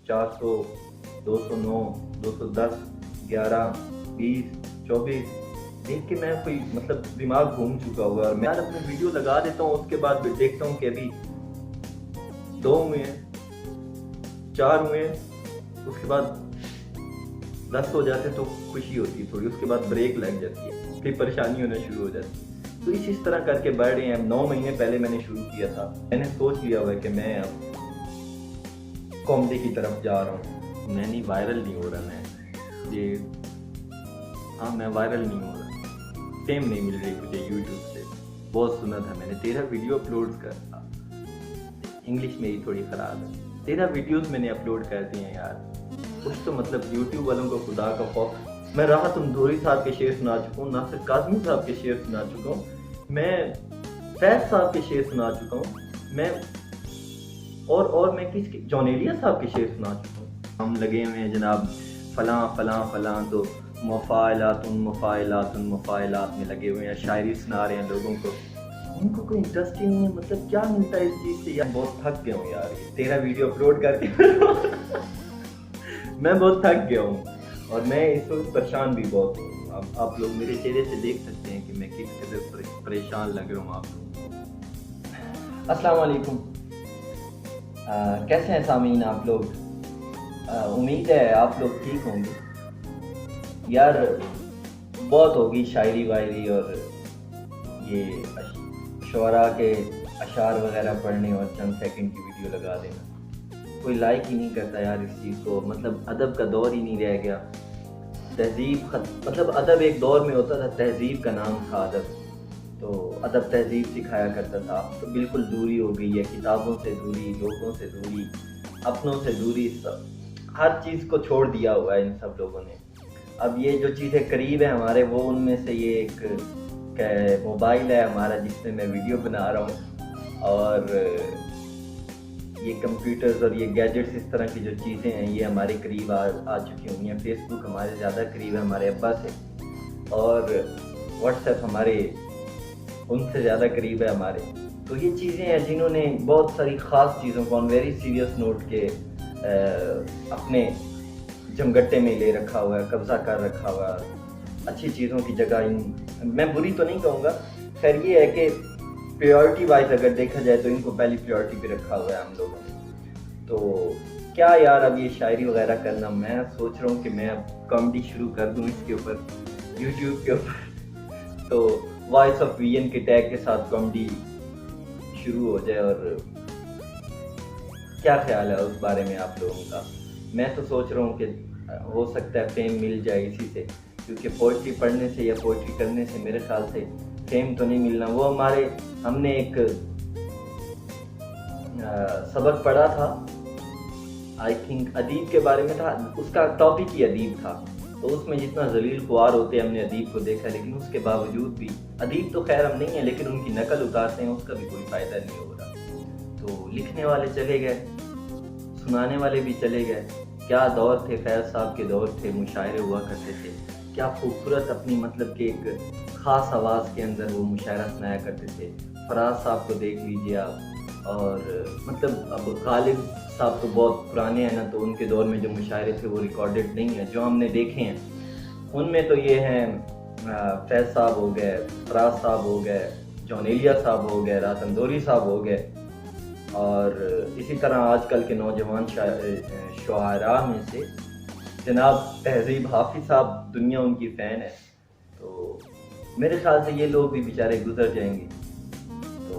400, 209, 210, 11, 20, 24 देख के मैं कोई मतलब दिमाग घूम चुका हुआ है। और मैं अपनी वीडियो लगा देता हूँ, उसके बाद भी देखता हूँ कि अभी 2 हुए हैं, 4 हुए हैं, उसके बाद 10 हो जाते तो खुशी होती है थोड़ी, उसके बाद ब्रेक लग जाती है, फिर परेशानी होना शुरू हो जाती है। तो इस तरह करके बढ़ रहे हैं। 9 महीने पहले मैंने शुरू किया था, मैंने सोच लिया हुआ है कि मैं अब कॉमेडी की तरफ जा रहा हूँ। मैं नहीं, वायरल नहीं हो रहा मैं, ये हाँ मैं वायरल नहीं हो रहा, फेम नहीं मिल रही मुझे यूट्यूब से। बहुत सुना था मैंने, तेरा वीडियो अपलोड कर, इंग्लिश मेरी थोड़ी ख़राब है, तेरा वीडियोस मैंने अपलोड कर दिए हैं यार, कुछ तो मतलब यूट्यूब वालों को खुदा का खौफ। मैं राहत अंदूरी साहब के शेर सुना चुका हूँ, नासिर काज़मी साहब के शेर सुना चुका हूँ, मैं फैज साहब के शेर सुना चुका हूँ, मैं और मैं किसके, जॉनेलिया साहब के शेर सुना चुका हूँ। हम लगे हुए हैं जनाब फलां फलां फलां, तो मुफ़ाइलातुन मुफ़ाइलातुन मुफ़ाइलात में लगे हुए हैं, शायरी सुना रहे हैं लोगों को। उनको कोई इंटरेस्ट ही नहीं है, मतलब क्या मिलता है इस चीज़ से यार। बहुत थक गया हूँ यार, तेरा वीडियो अपलोड करके मैं बहुत थक गया हूँ और मैं इस वक्त परेशान भी बहुत हूँ। आप लोग मेरे चेहरे से देख सकते हैं कि मैं किस कदर परेशान लग रहा हूँ आप लोग। अस्सलाम वालेकुम, कैसे हैं सामीन आप लोग? उम्मीद है आप लोग ठीक होंगे यार। बहुत होगी शायरी वायरी और ये शुअरा के अशार वगैरह पढ़ने और चंद सेकंड की वीडियो लगा देना, कोई लाइक ही नहीं करता यार इस चीज़ को। मतलब अदब का दौर ही नहीं रह गया, तहजीब मतलब अदब एक दौर में होता था, तहजीब का नाम था अदब, तो अदब तहजीब सिखाया करता था। तो बिल्कुल दूरी हो गई है, किताबों से दूरी, लोगों से दूरी, अपनों से दूरी, सब हर चीज़ को छोड़ दिया हुआ है इन सब लोगों ने। अब ये जो चीज़ें करीब है हमारे, वो उनमें से ये एक मोबाइल है हमारा जिसमें मैं वीडियो बना रहा हूँ, और ये कंप्यूटर्स और ये गैजेट्स, इस तरह की जो चीज़ें हैं ये हमारे करीब आ चुकी हुई हैं। फेसबुक हमारे ज़्यादा करीब है हमारे अब्बा से, और व्हाट्सएप हमारे उनसे ज़्यादा करीब है हमारे। तो ये चीज़ें हैं जिन्होंने बहुत सारी ख़ास चीज़ों को ऑन वेरी सीरियस नोट के अपने जमगट्टे में ले रखा हुआ है, कब्ज़ा कर रखा हुआ है। अच्छी चीज़ों की जगह मैं बुरी तो नहीं कहूँगा, खैर ये है कि प्रायोरिटी वाइज अगर देखा जाए तो इनको पहली प्रायोरिटी पे रखा हुआ है हम लोगों ने। तो क्या यार, अब ये शायरी वगैरह करना, मैं सोच रहा हूँ कि मैं अब कॉमेडी शुरू कर दूँ इसके ऊपर, यूट्यूब के ऊपर, तो वॉइस ऑफ वीएन के टैग के साथ कॉमेडी शुरू हो जाए। और क्या ख्याल है उस बारे में आप लोगों का? मैं तो सोच रहा हूँ कि हो सकता है फेम मिल जाए इसी से, क्योंकि पोइट्री पढ़ने से या पोइट्री करने से मेरे ख्याल से फेम तो नहीं मिलना। वो हमने एक सबक पढ़ा था, आई थिंक अदीब के बारे में था, उसका टॉपिक ही अदीब था। तो उसमें जितना जलील ख्वार होते हैं हमने अदीब को देखा, लेकिन उसके बावजूद भी, अदीब तो खैर हम नहीं है लेकिन उनकी नकल उतारते हैं, उसका भी कोई फ़ायदा नहीं हो रहा। तो लिखने वाले चले गए, सुनाने वाले भी चले गए। क्या दौर थे, फैज़ साहब के दौर थे, मुशायरे हुआ करते थे, क्या खूबसूरत अपनी मतलब कि एक ख़ास आवाज़ के अंदर वो मुशायरा सुनाया करते थे। फराज साहब को देख लीजिए आप, और मतलब अब गालिब साहब तो बहुत पुराने हैं ना, तो उनके दौर में जो मुशायरे थे वो रिकॉर्डेड नहीं है, जो हमने देखे हैं उनमें तो ये हैं फैज़ साहब हो गए, फराज साहब हो गए, जॉनेलिया साहब हो गए, राहत अंदूरी साहब हो गए, और इसी तरह आजकल के नौजवान शुआरा में से जनाब तहजीब हाफिज़ साहब, दुनिया उनकी फ़ैन है। तो मेरे ख्याल से ये लोग भी बेचारे गुजर जाएंगे। तो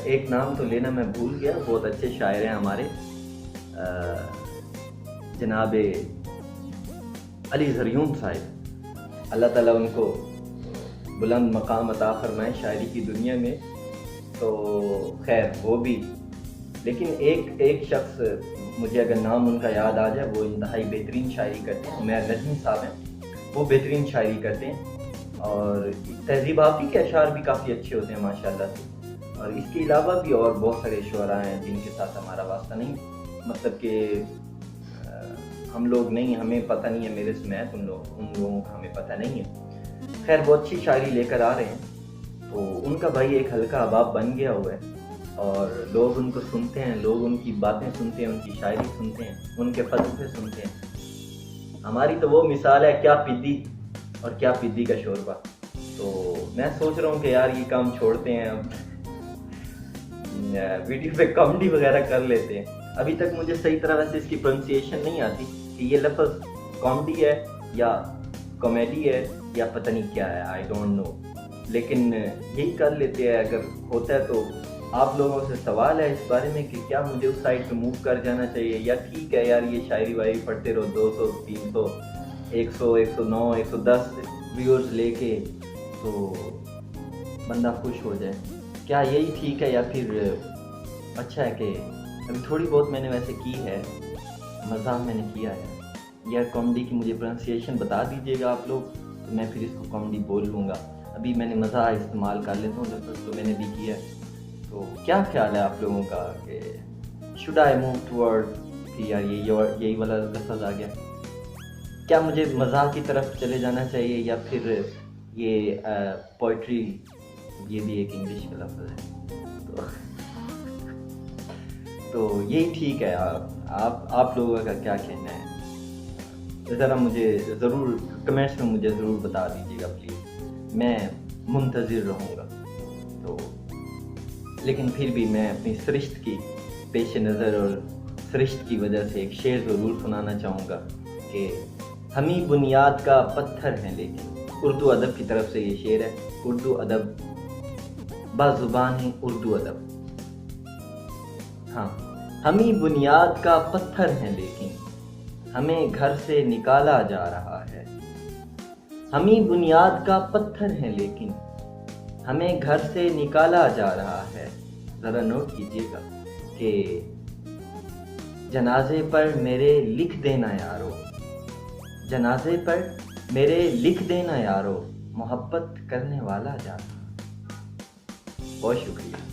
एक नाम तो लेना मैं भूल गया, बहुत अच्छे शायर हैं हमारे, जनाब अली ज़रियून साहिब, अल्लाह ताला उनको बुलंद मकाम अता फरमाए शायरी की दुनिया में। तो खैर वो भी, लेकिन एक शख्स मुझे अगर नाम उनका याद आ जाए, वो इंतहाई बेहतरीन शायरी करते हैं, उमैर नज़मी साहब हैं, वो बेहतरीन शायरी करते हैं, और तहजीब हाफिज़ के अशार भी काफ़ी अच्छे होते हैं माशाल्लाह से। और इसके अलावा भी और बहुत सारे शुअरा हैं जिनके साथ हमारा वास्ता नहीं, मतलब कि हम लोग नहीं, हमें पता नहीं है मेरे समेत उन लोगों का हमें पता नहीं है। खैर वो अच्छी शायरी लेकर आ रहे हैं, तो उनका भाई एक हल्का अहबाब बन गया हुआ है। اور لوگ ان کو سنتے ہیں، لوگ ان کی باتیں سنتے ہیں، ان کی شاعری سنتے ہیں، ان کے فلسفے سنتے ہیں۔ ہماری تو وہ مثال ہے کیا پدی اور کیا پدی کا شوربہ۔ تو میں سوچ رہا ہوں کہ یار یہ کام چھوڑتے ہیں، اب ویڈیو پہ کامیڈی وغیرہ کر لیتے ہیں۔ ابھی تک مجھے صحیح طرح ویسے اس کی پرونسیشن نہیں آتی کہ یہ لفظ کامیڈی ہے یا کامیڈی ہے یا پتہ نہیں کیا ہے، آئی ڈونٹ نو، لیکن یہی کر لیتے ہیں۔ اگر ہوتا ہے تو آپ لوگوں سے سوال ہے اس بارے میں کہ کیا مجھے اس سائٹ پہ موو کر جانا چاہیے، یا ٹھیک ہے یار یہ شاعری وائری پڑھتے رہو، 200 300 100 109 110 ویورز لے کے تو بندہ خوش ہو جائے، کیا یہی ٹھیک ہے؟ یا پھر اچھا ہے کہ ابھی تھوڑی بہت میں نے ویسے کی ہے، مزاح میں نے کیا ہے، یا کامیڈی کی مجھے پرونسیشن بتا دیجیے گا آپ لوگ تو میں پھر اس کو کامیڈی بول لوں گا۔ ابھی میں نے مزاح استعمال کر لیتا ہوں لفظ تو میں نے بھی کیا ہے۔ تو کیا خیال ہے آپ لوگوں کا کہ شوڈ آئی موو ٹورڈ کہ یار یہی والا لفظ آ گیا، کیا مجھے مزاح کی طرف چلے جانا چاہیے، یا پھر یہ پوئٹری یہ بھی ایک انگلش کا لفظ ہے تو یہی ٹھیک ہے؟ آپ لوگوں کا کیا کہنا ہے؟ ذرا مجھے ضرور کمنٹس میں مجھے ضرور بتا دیجیے گا پلیز، میں منتظر رہوں گا۔ تو لیکن پھر بھی میں اپنی سرشت کی پیش نظر اور سرشت کی وجہ سے ایک شعر ضرور سنانا چاہوں گا کہ ہم ہی بنیاد کا پتھر ہیں، لیکن اردو ادب کی طرف سے یہ شعر ہے، اردو ادب بازبان ہے، اردو ادب۔ ہاں، ہم ہی بنیاد کا پتھر ہیں لیکن ہمیں گھر سے نکالا جا رہا ہے، ہم ہی بنیاد کا پتھر ہیں لیکن ہمیں گھر سے نکالا جا رہا ہے۔ ذرا نوٹ کیجیے گا کہ جنازے پر میرے لکھ دینا یارو، جنازے پر میرے لکھ دینا یارو، محبت کرنے والا جاتا۔ بہت شکریہ۔